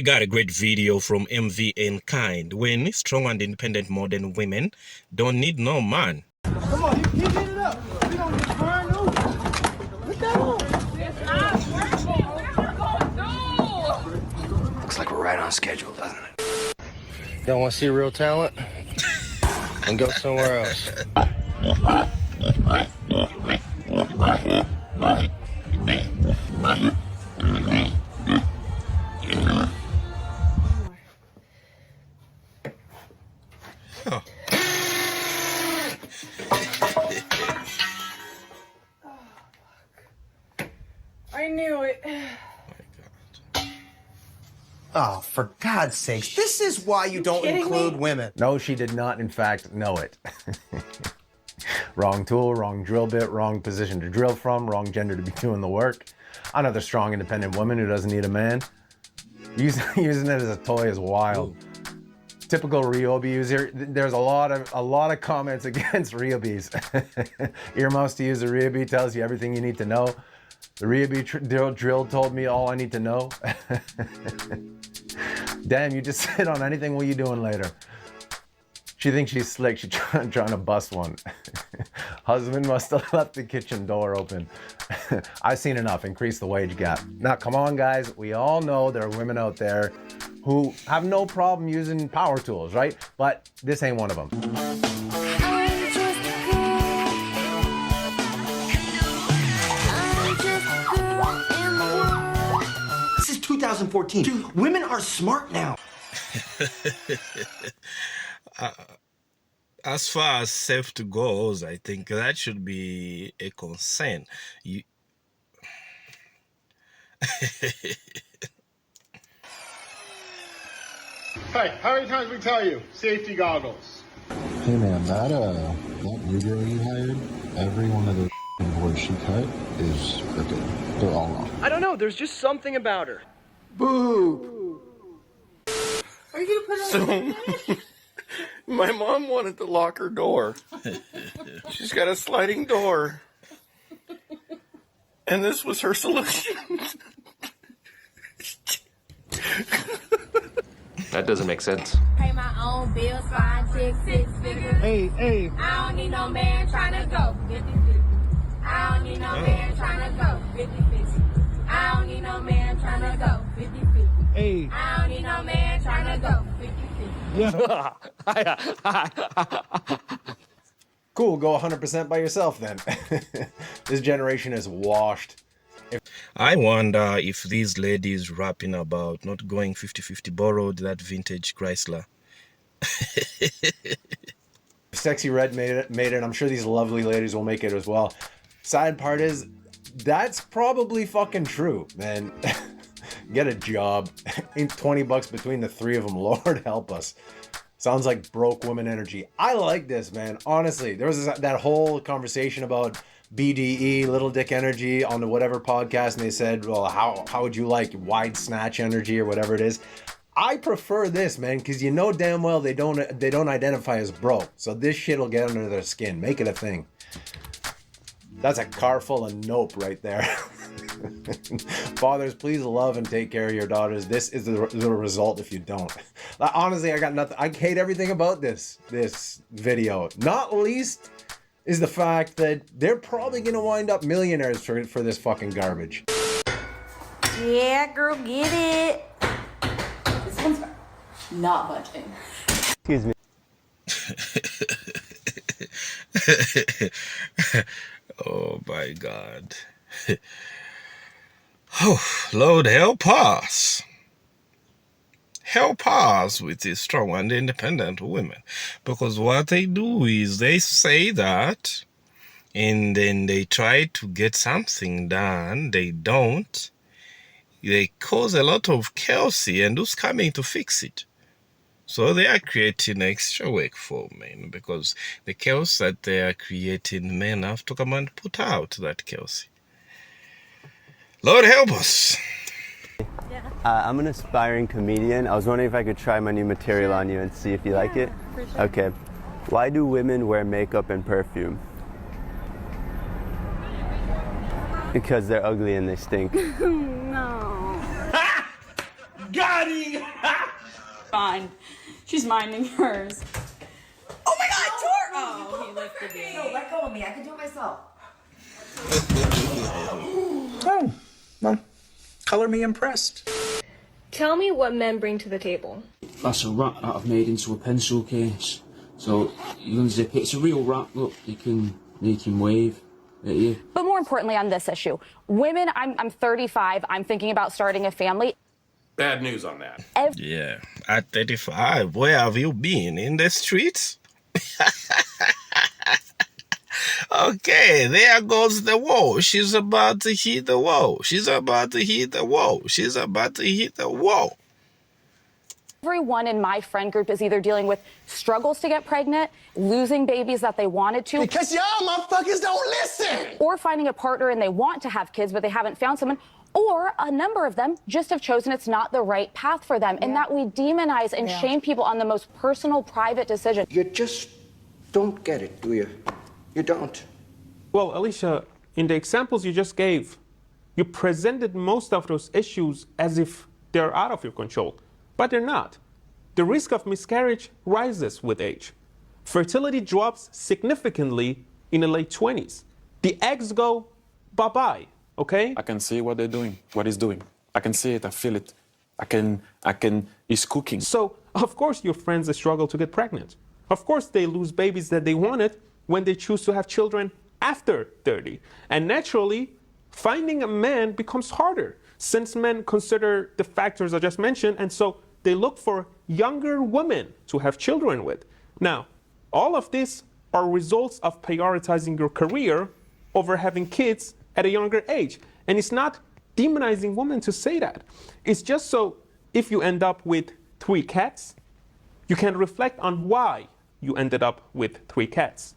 I got a great video from MV and Kind. When strong and independent modern women don't need no man. Come on, keep it up. We don't get burned over. Put that on. It's not working. What are we gonna do? Looks like we're right on schedule, doesn't it? Y'all want to see real talent? And go somewhere else. Oh. I knew it. Oh, for God's sakes, this is why you don't include women. No, she did not, in fact, know it. Wrong tool, wrong drill bit, wrong position to drill from, wrong gender to be doing the work. Another strong, independent woman who doesn't need a man. Using it as a toy is wild. Ooh. Typical Ryobi user. There's a lot of comments against Ryobis. Earmuffs to use a Ryobi tells you everything you need to know. The Ryobi drill told me all I need to know. Damn, you just sit on anything. What are you doing later? She thinks she's slick. She's trying to bust one. Husband must have left the kitchen door open. I've seen enough. Increase the wage gap. Now, come on, guys. We all know there are women out there who have no problem using power tools, right? But this ain't one of them. This is 2014. Dude, women are smart now. As far as safety goes, I think that should be a concern. Hey, how many times we tell you? Safety goggles. Hey man, that new girl you hired, every one of those boards she cut is crooked. They're all wrong. I don't know, there's just something about her. Boo! Are you gonna put it on? My mom wanted to lock her door. She's got a sliding door. And this was her solution. That doesn't make sense. Pay my own bills, 5, 6, 6 figures. Hey. I don't need no man trying to go 50-50. I don't need no man trying to go 50-50. I don't need no man trying to go 50-50. Hey. I don't need no man trying to go 50-50. Cool, go 100% by yourself then. This generation is washed. I wonder if these ladies rapping about not going 50-50 borrowed that vintage Chrysler. Sexy Red made it. I'm sure these lovely ladies will make it as well. Sad part is, that's probably fucking true, man. Get a job. Ain't 20 bucks between the three of them. Lord help us. Sounds like broke woman energy. I like this, man. Honestly, there was that whole conversation about BDE, little dick energy, on the whatever podcast, and they said, well, how would you like wide snatch energy or whatever it is? I prefer this, man, because you know damn well they don't identify as broke. So this shit will get under their skin. Make it a thing. That's a car full of nope right there. Fathers, please love and take care of your daughters. This is the result if you don't. Honestly, I got nothing. I hate everything about this video. Not least is the fact that they're probably going to wind up millionaires for this fucking garbage. Yeah, girl, get it. This one's not budging. Excuse me. Oh my God. Oh, Lord, help us. Help us with these strong and independent women. Because what they do is they say that, and then they try to get something done. They don't. They cause a lot of chaos, and who's coming to fix it? So they are creating extra work for men, because the chaos that they are creating, men have to come and put out that chaos. Lord help us. I'm an aspiring comedian. I was wondering if I could try my new material on you and see if you like it. For sure. Okay. Why do women wear makeup and perfume? Because they're ugly and they stink. No. Got funny. Fine. She's minding hers. Oh my God, Tor! Oh, he lifted it. No, let go of me. I can do it myself. Oh, well, color me impressed. Tell me what men bring to the table. That's a rat that I've made into a pencil case. So you unzip it. It's a real rat. Look, you can make him wave at you. But more importantly on this issue, women, I'm 35, I'm thinking about starting a family. Bad news on that. Yeah, at 35, where have you been? In the streets? Okay, there goes the wall. She's about to hit the wall. She's about to hit the wall. She's about to hit the wall. Everyone in my friend group is either dealing with struggles to get pregnant, losing babies that they wanted to. Because y'all motherfuckers don't listen. Or finding a partner and they want to have kids, but they haven't found someone. Or a number of them just have chosen it's not the right path for them. And that we demonize and shame people on the most personal, private decision. You just don't get it, do you? You don't. Well, Alicia, in the examples you just gave, you presented most of those issues as if they're out of your control, but they're not. The risk of miscarriage rises with age. Fertility drops significantly in the late 20s. The eggs go bye-bye, okay? I can see what they're doing, what he's doing. I can see it, I feel it. He's cooking. So, of course your friends struggle to get pregnant. Of course they lose babies that they wanted when they choose to have children after 30. And naturally, finding a man becomes harder since men consider the factors I just mentioned, and so they look for younger women to have children with. Now, all of these are results of prioritizing your career over having kids at a younger age. And it's not demonizing women to say that. It's just so if you end up with 3 cats, you can reflect on why you ended up with 3 cats.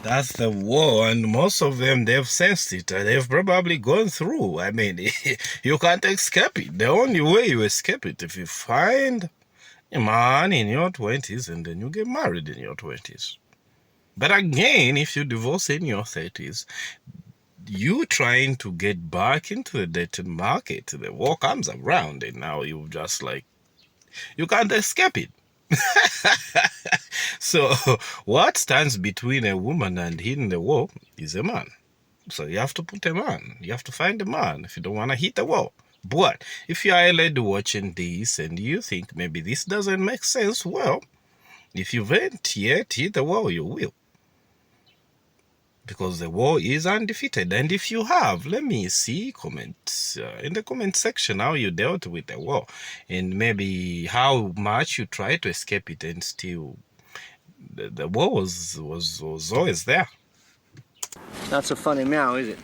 That's the war, and most of them, they've sensed it. They've probably gone through. I mean, you can't escape it. The only way you escape it, if you find a man in your 20s and then you get married in your 20s. But again, if you divorce in your 30s, you trying to get back into the dating market, the war comes around, and now you just like, you can't escape it. So what stands between a woman and hitting the wall is a man. So you have to put a man. You have to find a man if you don't want to hit the wall. But if you are a lady watching this and you think maybe this doesn't make sense, well, if you haven't yet hit the wall, you will. Because the war is undefeated. And if you have, let me see comments in the comment section how you dealt with the war. And maybe how much you try to escape it and still the war was always there. Not so funny now, is it?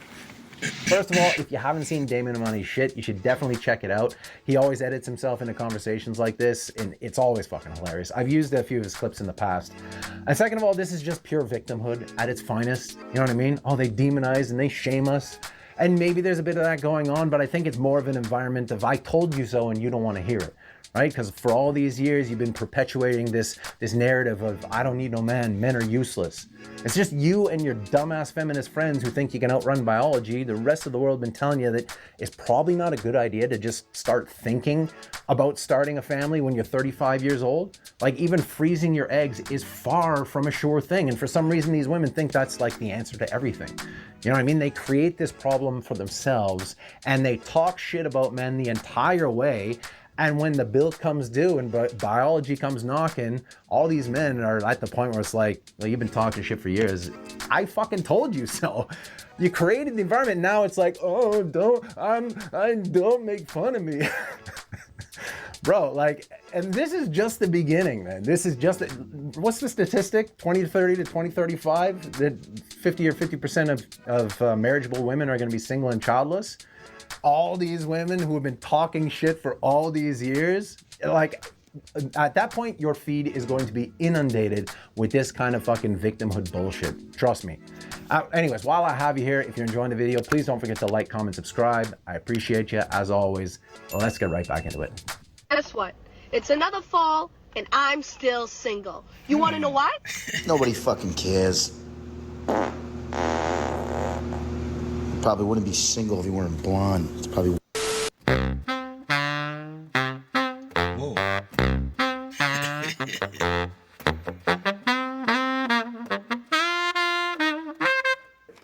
First of all, if you haven't seen Damon Money's shit, you should definitely check it out. He always edits himself into conversations like this, and it's always fucking hilarious. I've used a few of his clips in the past. And second of all, this is just pure victimhood at its finest. You know what I mean? Oh, they demonize and they shame us. And maybe there's a bit of that going on, but I think it's more of an environment of I told you so and you don't want to hear it. Right? Because for all these years, you've been perpetuating this narrative of, I don't need no man, men are useless. It's just you and your dumbass feminist friends who think you can outrun biology. The rest of the world been telling you that it's probably not a good idea to just start thinking about starting a family when you're 35 years old. Like even freezing your eggs is far from a sure thing. And for some reason, these women think that's like the answer to everything. You know what I mean? They create this problem for themselves and they talk shit about men the entire way. And when the bill comes due and biology comes knocking, all these men are at the point where it's like, well, you've been talking shit for years. I fucking told you so. You created the environment. Now it's like, oh, don't make fun of me. Bro, like, and this is just the beginning, man. This is just, what's the statistic? 2030 to 2035, that 50% of marriageable women are going to be single and childless. All these women who have been talking shit for all these years, like at that point, your feed is going to be inundated with this kind of fucking victimhood bullshit. Trust me. Anyways, while I have you here, if you're enjoying the video, please don't forget to like, comment, subscribe. I appreciate you as always. Let's get right back into it. Guess what? It's another fall, and I'm still single. You want to know why? Nobody fucking cares. Probably wouldn't be single if you weren't blonde. It's probably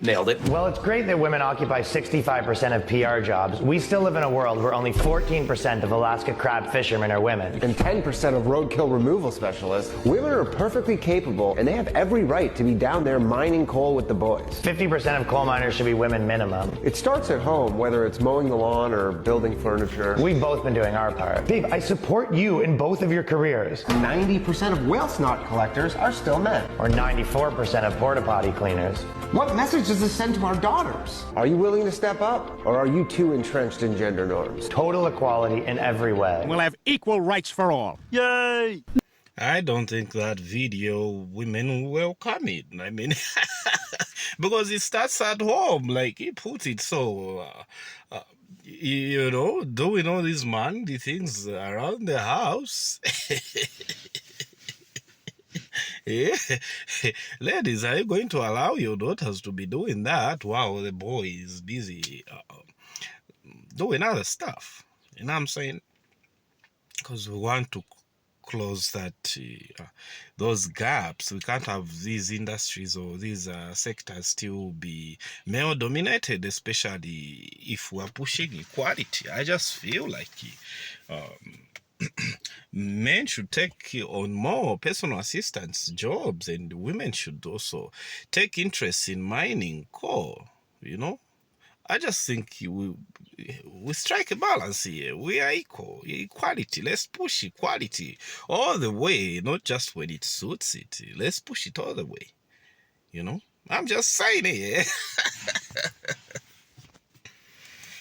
Nailed it. Well, it's great that women occupy 65% of PR jobs. We still live in a world where only 14% of Alaska crab fishermen are women. And 10% of roadkill removal specialists. Women are perfectly capable, and they have every right to be down there mining coal with the boys. 50% of coal miners should be women minimum. It starts at home, whether it's mowing the lawn or building furniture. We've both been doing our part. Babe, I support you in both of your careers. 90% of whale snot collectors are still men. Or 94% of porta potty cleaners. What message does this send to our daughters? Are you willing to step up, or are you too entrenched in gender norms? Total equality in every way. We'll have equal rights for all. Yay! I don't think that video women welcome it. I mean, because it starts at home. Like, he put it so, you know, doing all these manly things around the house. Yeah. Ladies, are you going to allow your daughters to be doing that while the boy is busy doing other stuff? You know what I'm saying? Because we want to close that those gaps. We can't have these industries or these sectors still be male dominated, especially if we're pushing equality. I just feel like men should take on more personal assistance jobs, and women should also take interest in mining coal, you know. I just think we strike a balance here. We are equal. Equality. Let's push equality all the way, not just when it suits it. Let's push it all the way, you know. I'm just saying it.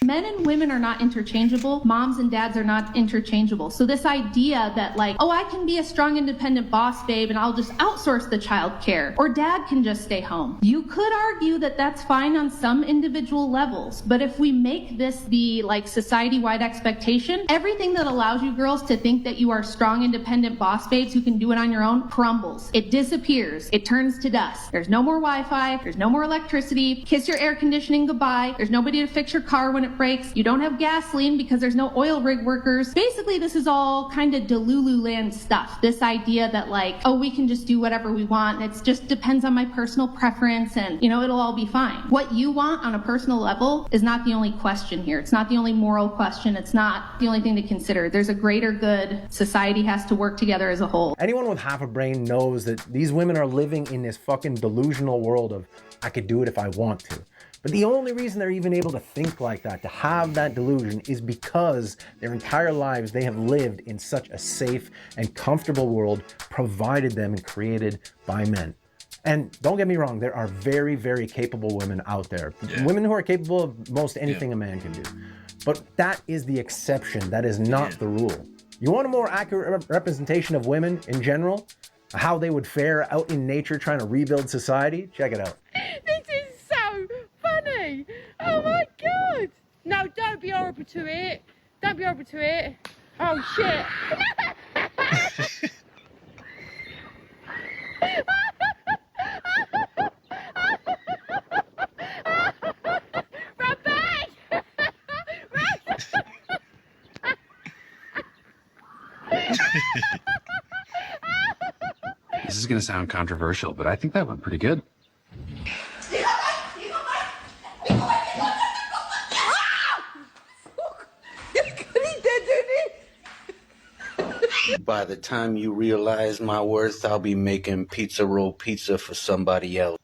Men and women are not interchangeable. Moms and dads are not interchangeable. So this idea that like, oh, I can be a strong independent boss, babe, and I'll just outsource the child care, or dad can just stay home. You could argue that that's fine on some individual levels, but if we make this the like society-wide expectation, everything that allows you girls to think that you are strong independent boss babes who can do it on your own crumbles. It disappears. It turns to dust. There's no more Wi-Fi. There's no more electricity. Kiss your air conditioning goodbye. There's nobody to fix your car when it breaks. You don't have gasoline because there's no oil rig workers. Basically, this is all kind of Delulu land stuff. This idea that like, oh, we can just do whatever we want. It just depends on my personal preference and, you know, it'll all be fine. What you want on a personal level is not the only question here. It's not the only moral question. It's not the only thing to consider. There's a greater good. Society has to work together as a whole. Anyone with half a brain knows that these women are living in this fucking delusional world of, I could do it if I want to. But the only reason they're even able to think like that, to have that delusion, is because their entire lives they have lived in such a safe and comfortable world provided them and created by men. And don't get me wrong, there are very, very capable women out there. Yeah. Women who are capable of most anything a man can do. But that is the exception. That is not the rule. You want a more accurate representation of women in general? How they would fare out in nature trying to rebuild society? Check it out. This is so funny. Oh my God. No, don't be horrible to it. Don't be horrible to it. Oh shit. Run back. This is going to sound controversial, but I think that went pretty good. By the time you realize my worth, I'll be making pizza roll pizza for somebody else.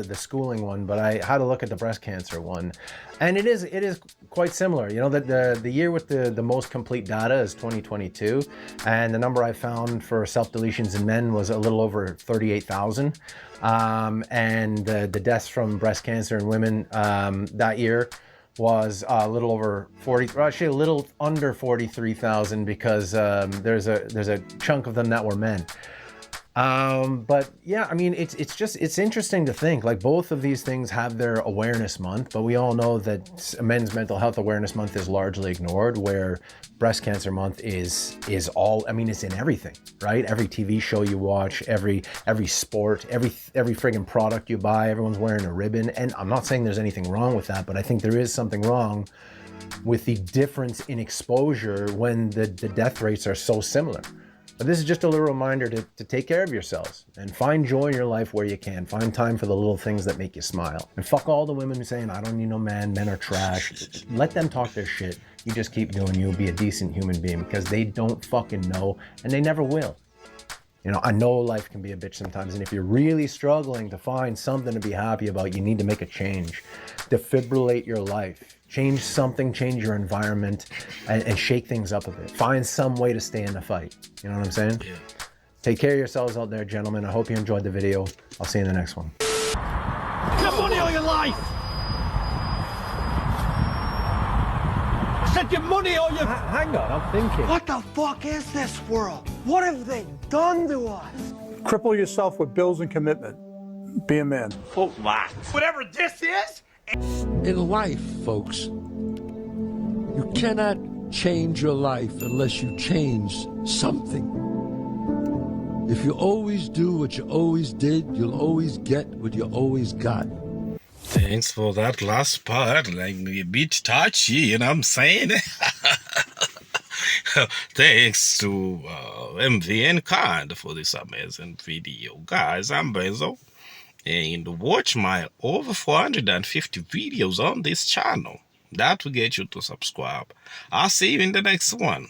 the schooling one, but I had a look at the breast cancer one, and it is quite similar. You know, that the year with the most complete data is 2022, and the number I found for self-deletions in men was a little over 38,000, and the deaths from breast cancer in women that year was a little over 40, or actually a little under 43,000, because there's a chunk of them that were men. But yeah, I mean, it's interesting to think, like, both of these things have their awareness month, but we all know that Men's Mental Health Awareness Month is largely ignored, where Breast Cancer Month is all, I mean, it's in everything, right? Every TV show you watch, every sport, every friggin' product you buy, everyone's wearing a ribbon. And I'm not saying there's anything wrong with that, but I think there is something wrong with the difference in exposure when the death rates are so similar. But this is just a little reminder to take care of yourselves and find joy in your life where you can. Find time for the little things that make you smile. And fuck all the women who are saying, I don't need no man, men are trash. Let them talk their shit. You just keep doing you, be a decent human being, because they don't fucking know, and they never will. You know, I know life can be a bitch sometimes, and if you're really struggling to find something to be happy about, you need to make a change. Defibrillate your life. Change something, change your environment, and shake things up a bit. Find some way to stay in the fight. You know what I'm saying? Yeah. Take care of yourselves out there, gentlemen. I hope you enjoyed the video. I'll see you in the next one. Get money all your life! I said get money all your... Hang on, I'm thinking. What the fuck is this world? What have they done to us? Cripple yourself with bills and commitment. Be a man. Fuck that. Whatever this is... In life, folks, you cannot change your life unless you change something. If you always do what you always did, you'll always get what you always got. Thanks for that last part, like a bit touchy, you know what I'm saying? Thanks to MVN Card for this amazing video. Guys, I'm Benzo, and watch my over 450 videos on this channel. That will get you to subscribe. I'll see you in the next one.